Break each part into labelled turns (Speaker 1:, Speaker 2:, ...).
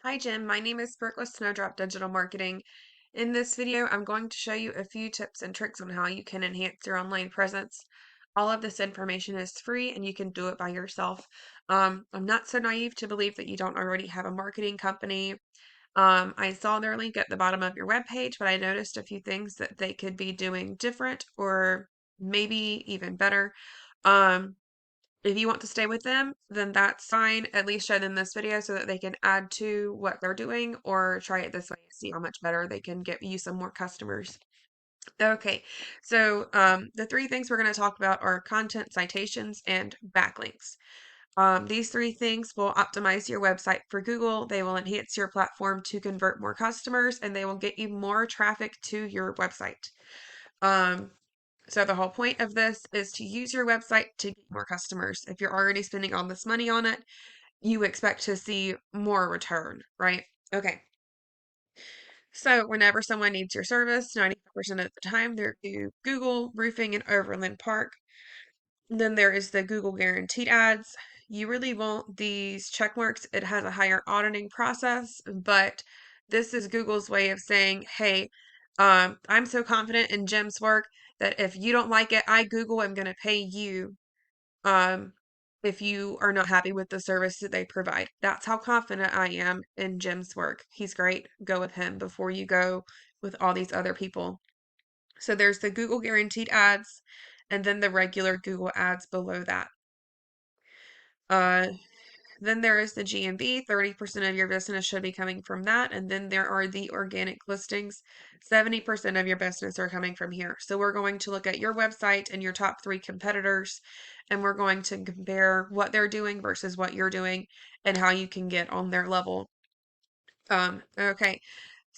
Speaker 1: Hi Jim, my name is Brooke with Snowdrop Digital Marketing. In this video, I'm going to show you a few tips and tricks on how you can enhance your online presence. All of this information is free and you can do it by yourself. I'm not so naive to believe that you don't already have a marketing company. I saw their link at the bottom of your webpage, but I noticed a few things that they could be doing different or maybe even better. Um, if you want to stay with them, then that's fine. At least show them this video so that they can add to what they're doing or try it this way, see how much better they can get you some more customers. Okay, so the three things we're going to talk about are content, citations, and backlinks. These three things will optimize your website for Google. They will enhance your platform to convert more customers, and they will get you more traffic to your website. Um, so the whole point of this is to use your website to get more customers. If you're already spending all this money on it, you expect to see more return, right? Okay. So whenever someone needs your service, 95% of the time they're to Google, roofing, and Overland Park. Then there is the Google guaranteed ads. You really want these check marks. It has a higher auditing process, but this is Google's way of saying, hey, I'm so confident in Jim's work that if you don't like it, I, Google, am going to pay you um, if you are not happy with the service that they provide. That's how confident I am in Jim's work. He's great. Go with him before you go with all these other people. So there's the Google guaranteed ads and then the regular Google ads below that. Uh, then there is the GMB, 30% of your business should be coming from that. And then there are the organic listings, 70% of your business are coming from here. So we're going to look at your website and your top three competitors, and we're going to compare what they're doing versus what you're doing and how you can get on their level. Okay.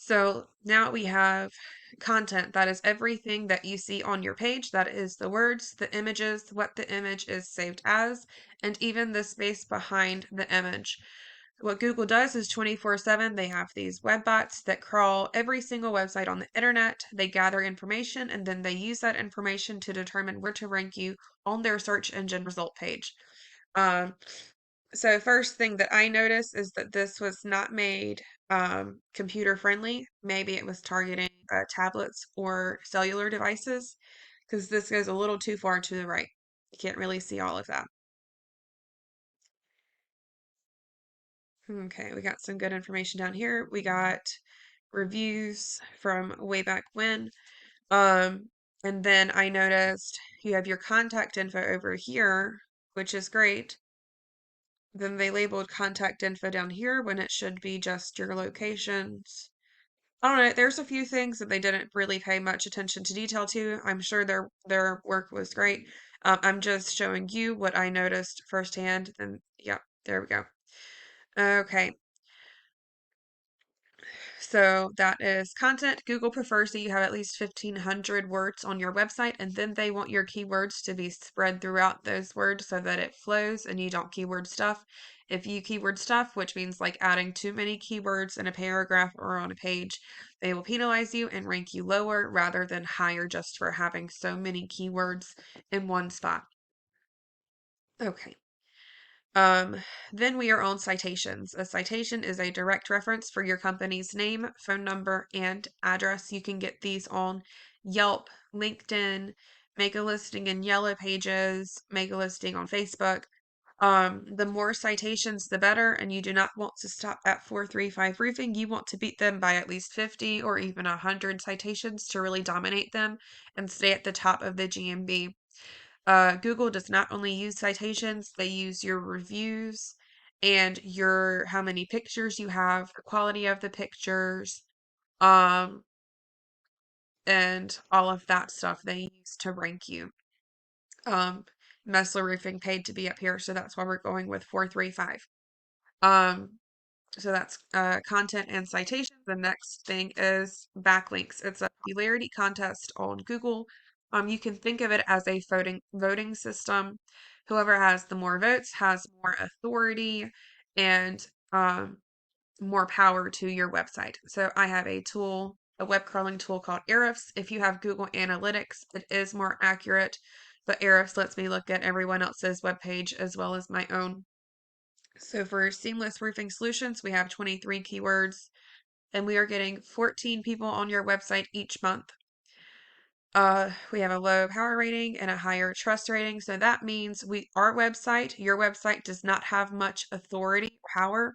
Speaker 1: So now we have content. That is everything that you see on your page. That is the words, the images, what the image is saved as, and even the space behind the image. What Google does is 24/7, they have these web bots that crawl every single website on the internet. They gather information and then they use that information to determine where to rank you on their search engine result page. Um, so first thing that I noticed is that this was not made computer friendly. Maybe it was targeting tablets or cellular devices because this goes a little too far to the right. You can't really see all of that. Okay, we got some good information down here. We got reviews from way back when. Um, and then I noticed you have your contact info over here, which is great. Then they labeled contact info down here when it should be just your locations. I don't know. There's a few things that they didn't really pay much attention to detail to. I'm sure their work was great. I'm just showing you what I noticed firsthand. And yeah, there we go. Okay. So that is content. Google prefers that you have at least 1,500 words on your website, and then they want your keywords to be spread throughout those words so that it flows and you don't keyword stuff. If you keyword stuff, which means like adding too many keywords in a paragraph or on a page, they will penalize you and rank you lower rather than higher just for having so many keywords in one spot. Okay. Um, then we are on citations. A citation is a direct reference for your company's name, phone number, and address. You can get these on Yelp, LinkedIn, make a listing in Yellow Pages, make a listing on Facebook. The more citations, the better, and you do not want to stop at 435 roofing. You want to beat them by at least 50 or even 100 citations to really dominate them and stay at the top of the GMB. Google does not only use citations, they use your reviews and your how many pictures you have, the quality of the pictures, um, and all of that stuff they use to rank you. Um, Messler Roofing paid to be up here, so that's why we're going with 435. Um, so that's content and citations. The next thing is backlinks. It's a popularity contest on Google. You can think of it as a voting system. Whoever has the more votes has more authority and more power to your website. So I have a tool, a web crawling tool called Ahrefs. If you have Google Analytics, it is more accurate, but Ahrefs lets me look at everyone else's web page as well as my own. So for seamless roofing solutions, we have 23 keywords and we are getting 14 people on your website each month. We have a low power rating and a higher trust rating. So that means your website does not have much authority or power,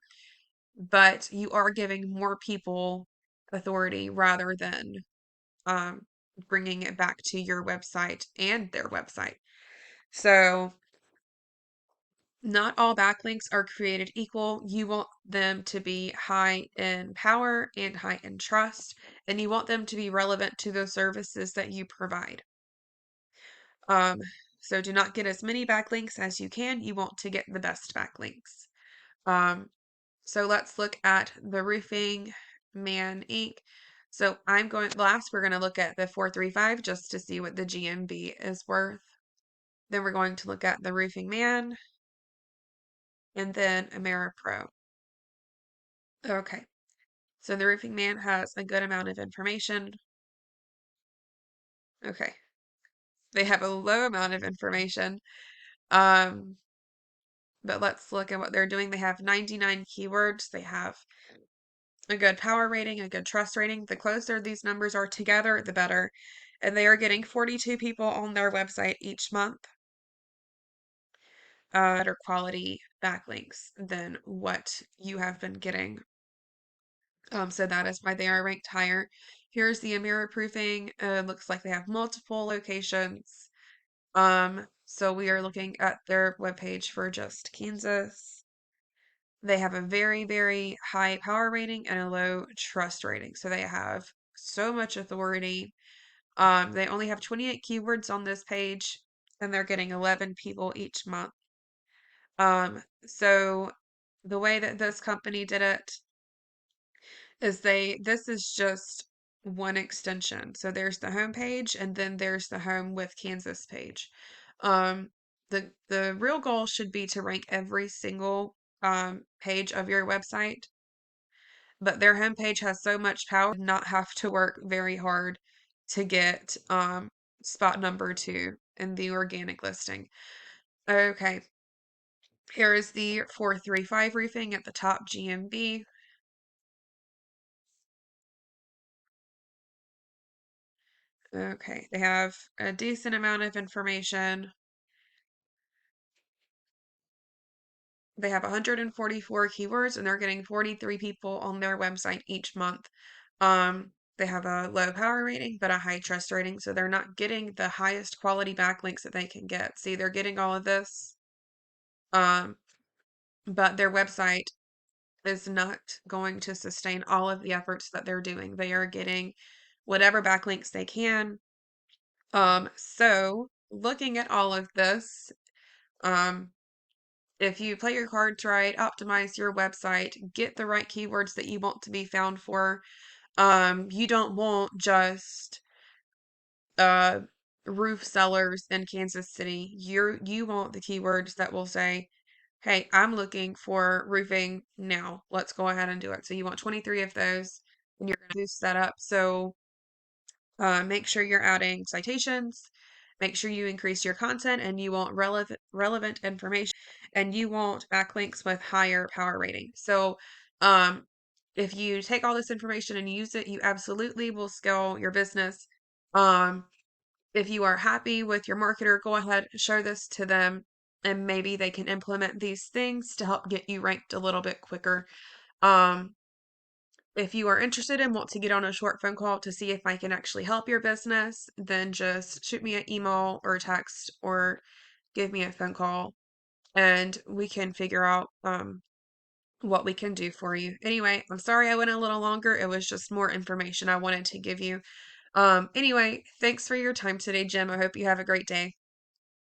Speaker 1: but you are giving more people authority rather than um, bringing it back to your website and their website. So not all backlinks are created equal. You want them to be high in power and high in trust, and you want them to be relevant to the services that you provide. Um, so do not get as many backlinks as you can. You want to get the best backlinks. So let's look at the Roofing Man Inc. So we're going to look at the 435 just to see what the GMV is worth. Then we're going to look at the Roofing Man and then AmeriPro. Okay. So the Roofing Man has a good amount of information. Okay. They have a low amount of information. Um, but let's look at what they're doing. They have 99 keywords. They have a good power rating, a good trust rating. The closer these numbers are together, the better. And they are getting 42 people on their website each month. Better quality backlinks than what you have been getting. So that is why they are ranked higher. Here's the mirror proofing. Looks like they have multiple locations. So we are looking at their webpage for just Kansas. They have a very, very high power rating and a low trust rating. So they have so much authority. They only have 28 keywords on this page, and they're getting 11 people each month. So the way that this company did it is this is just one extension. So there's the home page and then there's the home with Kansas page. Um, the real goal should be to rank every single page of your website, but their homepage has so much power, not have to work very hard to get spot number 2 in the organic listing. Okay, here is the 435 roofing at the top GMB. Okay, they have a decent amount of information. They have 144 keywords and they're getting 43 people on their website each month. They have a low power rating but a high trust rating, so they're not getting the highest quality backlinks that they can get. See, they're getting all of this, but their website is not going to sustain all of the efforts that they're doing. They are getting whatever backlinks they can. So looking at all of this, um, if you play your cards right, optimize your website, get the right keywords that you want to be found for. You don't want just uh roof sellers in Kansas City. You want the keywords that will say, "Hey, I'm looking for roofing now. Let's go ahead and do it." So you want 23 of those, and you're going to boost that up. So make sure you're adding citations. Make sure you increase your content, and you want relevant information, and you want backlinks with higher power rating. So, um, if you take all this information and use it, you absolutely will scale your business. Um, if you are happy with your marketer, go ahead, show this to them, and maybe they can implement these things to help get you ranked a little bit quicker. Um, if you are interested and want to get on a short phone call to see if I can actually help your business, then just shoot me an email or a text or give me a phone call and we can figure out what we can do for you. Anyway, I'm sorry I went a little longer. It was just more information I wanted to give you. Anyway, thanks for your time today, Jim. I hope you have a great day.